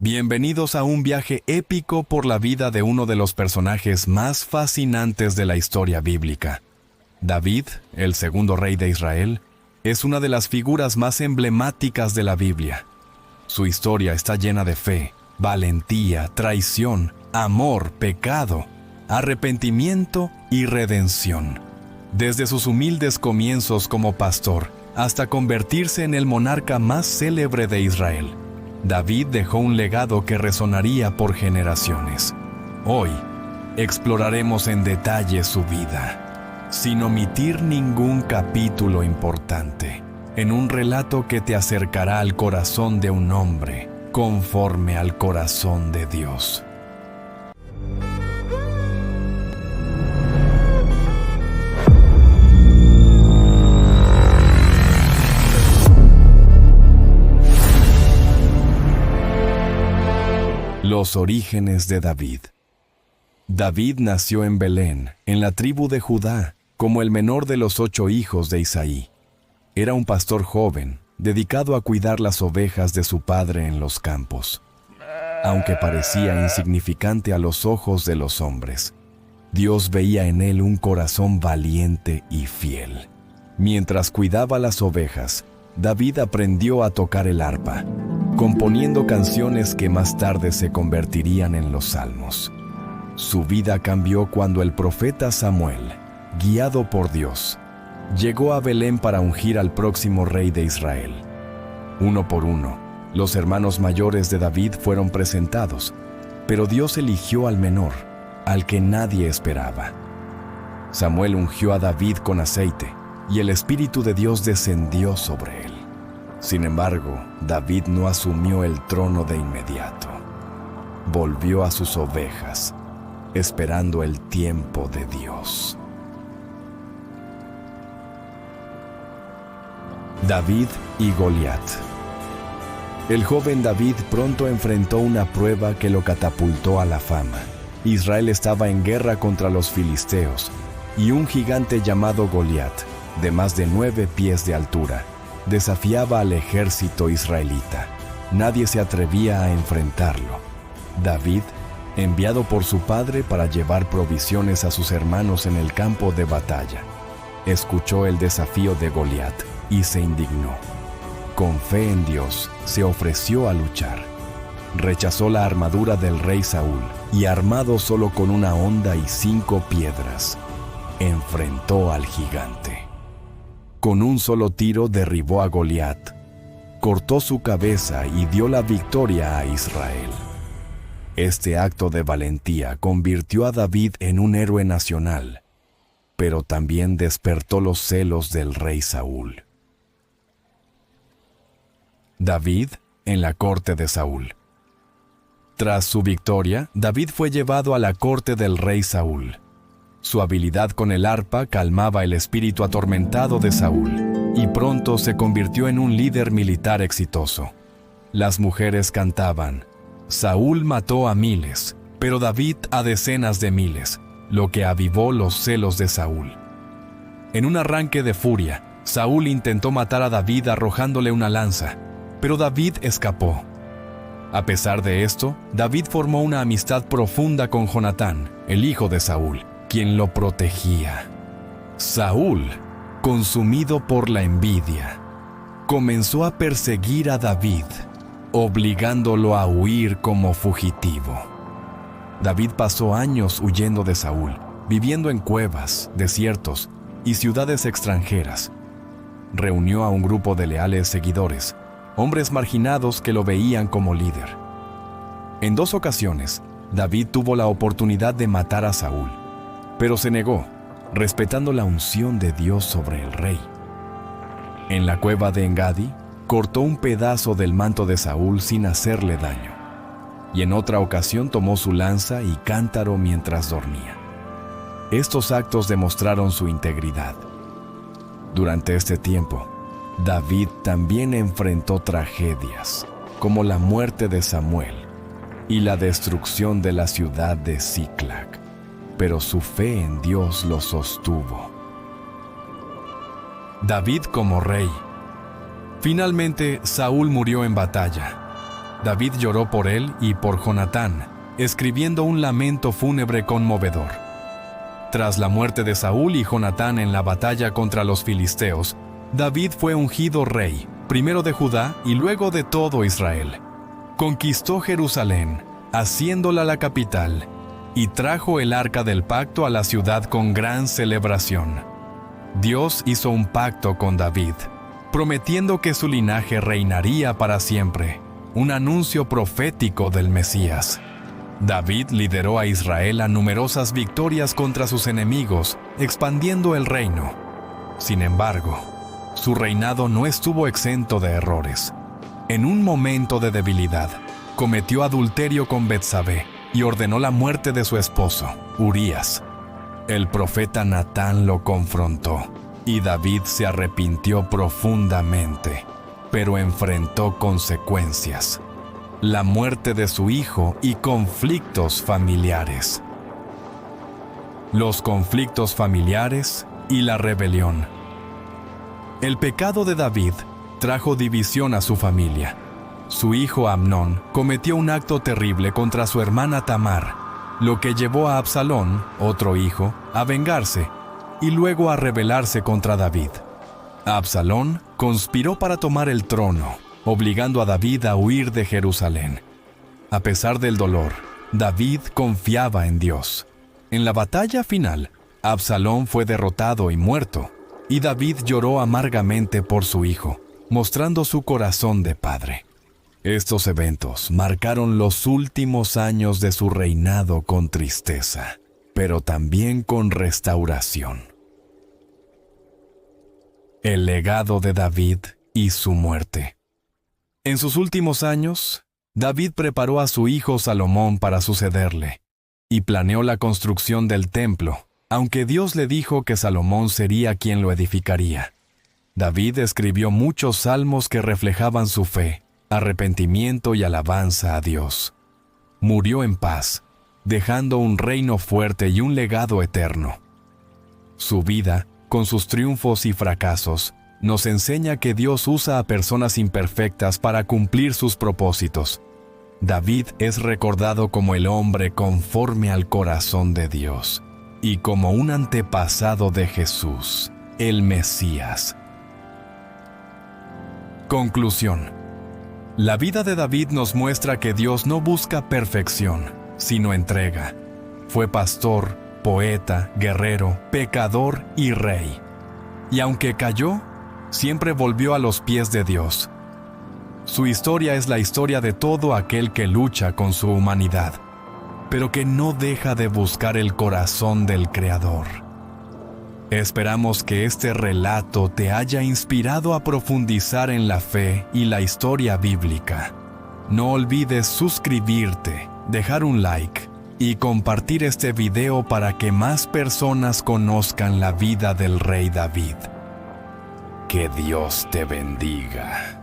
Bienvenidos a un viaje épico por la vida de uno de los personajes más fascinantes de la historia bíblica. David, el segundo rey de Israel, es una de las figuras más emblemáticas de la Biblia. Su historia está llena de fe, valentía, traición, amor, pecado, arrepentimiento y redención. Desde sus humildes comienzos como pastor hasta convertirse en el monarca más célebre de Israel, David dejó un legado que resonaría por generaciones. Hoy, exploraremos en detalle su vida, sin omitir ningún capítulo importante, en un relato que te acercará al corazón de un hombre, conforme al corazón de Dios. Los orígenes de David. David nació en Belén, en la tribu de Judá, como el menor de los 8 hijos de Isaí. Era un pastor joven, dedicado a cuidar las ovejas de su padre en los campos. Aunque parecía insignificante a los ojos de los hombres, Dios veía en él un corazón valiente y fiel. Mientras cuidaba las ovejas, David aprendió a tocar el arpa, componiendo canciones que más tarde se convertirían en los salmos. Su vida cambió cuando el profeta Samuel, guiado por Dios, llegó a Belén para ungir al próximo rey de Israel. Uno por uno, los hermanos mayores de David fueron presentados, pero Dios eligió al menor, al que nadie esperaba. Samuel ungió a David con aceite, y el Espíritu de Dios descendió sobre él. Sin embargo, David no asumió el trono de inmediato. Volvió a sus ovejas, esperando el tiempo de Dios. David y Goliat. El joven David pronto enfrentó una prueba que lo catapultó a la fama. Israel estaba en guerra contra los filisteos, y un gigante llamado Goliat, de más de 9 pies de altura, desafiaba al ejército israelita. Nadie se atrevía a enfrentarlo. David, enviado por su padre para llevar provisiones a sus hermanos en el campo de batalla, escuchó el desafío de Goliat y se indignó. Con fe en Dios, se ofreció a luchar. Rechazó la armadura del rey Saúl y, armado solo con una honda y 5 piedras, enfrentó al gigante. Con un solo tiro derribó a Goliat, cortó su cabeza y dio la victoria a Israel. Este acto de valentía convirtió a David en un héroe nacional, pero también despertó los celos del rey Saúl. David en la corte de Saúl. Tras su victoria, David fue llevado a la corte del rey Saúl. Su habilidad con el arpa calmaba el espíritu atormentado de Saúl, y pronto se convirtió en un líder militar exitoso. Las mujeres cantaban: Saúl mató a miles, pero David a decenas de miles, lo que avivó los celos de Saúl. En un arranque de furia, Saúl intentó matar a David arrojándole una lanza, pero David escapó. A pesar de esto, David formó una amistad profunda con Jonatán, el hijo de Saúl, quien lo protegía. Saúl, consumido por la envidia, comenzó a perseguir a David, obligándolo a huir como fugitivo. David pasó años huyendo de Saúl, viviendo en cuevas, desiertos y ciudades extranjeras. Reunió a un grupo de leales seguidores, hombres marginados que lo veían como líder. En 2 ocasiones, David tuvo la oportunidad de matar a Saúl, pero se negó, respetando la unción de Dios sobre el rey. En la cueva de Engadi, cortó un pedazo del manto de Saúl sin hacerle daño, y en otra ocasión tomó su lanza y cántaro mientras dormía. Estos actos demostraron su integridad. Durante este tiempo, David también enfrentó tragedias, como la muerte de Samuel y la destrucción de la ciudad de Siclag, pero su fe en Dios lo sostuvo. David como rey. Finalmente, Saúl murió en batalla. David lloró por él y por Jonatán, escribiendo un lamento fúnebre conmovedor. Tras la muerte de Saúl y Jonatán en la batalla contra los filisteos, David fue ungido rey, primero de Judá y luego de todo Israel. Conquistó Jerusalén, haciéndola la capital, y trajo el arca del pacto a la ciudad con gran celebración. Dios hizo un pacto con David, prometiendo que su linaje reinaría para siempre, un anuncio profético del Mesías. David lideró a Israel a numerosas victorias contra sus enemigos, expandiendo el reino. Sin embargo, su reinado no estuvo exento de errores. En un momento de debilidad, cometió adulterio con Betsabé y ordenó la muerte de su esposo, Urías. El profeta Natán lo confrontó, y David se arrepintió profundamente, pero enfrentó consecuencias: la muerte de su hijo y conflictos familiares. Los conflictos familiares y la rebelión. El pecado de David trajo división a su familia. Su hijo Amnón cometió un acto terrible contra su hermana Tamar, lo que llevó a Absalón, otro hijo, a vengarse y luego a rebelarse contra David. Absalón conspiró para tomar el trono, obligando a David a huir de Jerusalén. A pesar del dolor, David confiaba en Dios. En la batalla final, Absalón fue derrotado y muerto, y David lloró amargamente por su hijo, mostrando su corazón de padre. Estos eventos marcaron los últimos años de su reinado con tristeza, pero también con restauración. El legado de David y su muerte. En sus últimos años, David preparó a su hijo Salomón para sucederle, y planeó la construcción del templo, aunque Dios le dijo que Salomón sería quien lo edificaría. David escribió muchos salmos que reflejaban su fe, arrepentimiento y alabanza a Dios. Murió en paz, dejando un reino fuerte y un legado eterno. Su vida, con sus triunfos y fracasos, nos enseña que Dios usa a personas imperfectas para cumplir sus propósitos. David es recordado como el hombre conforme al corazón de Dios y como un antepasado de Jesús, el Mesías. Conclusión. La vida de David nos muestra que Dios no busca perfección, sino entrega. Fue pastor, poeta, guerrero, pecador y rey. Y aunque cayó, siempre volvió a los pies de Dios. Su historia es la historia de todo aquel que lucha con su humanidad, pero que no deja de buscar el corazón del Creador. Esperamos que este relato te haya inspirado a profundizar en la fe y la historia bíblica. No olvides suscribirte, dejar un like y compartir este video para que más personas conozcan la vida del rey David. Que Dios te bendiga.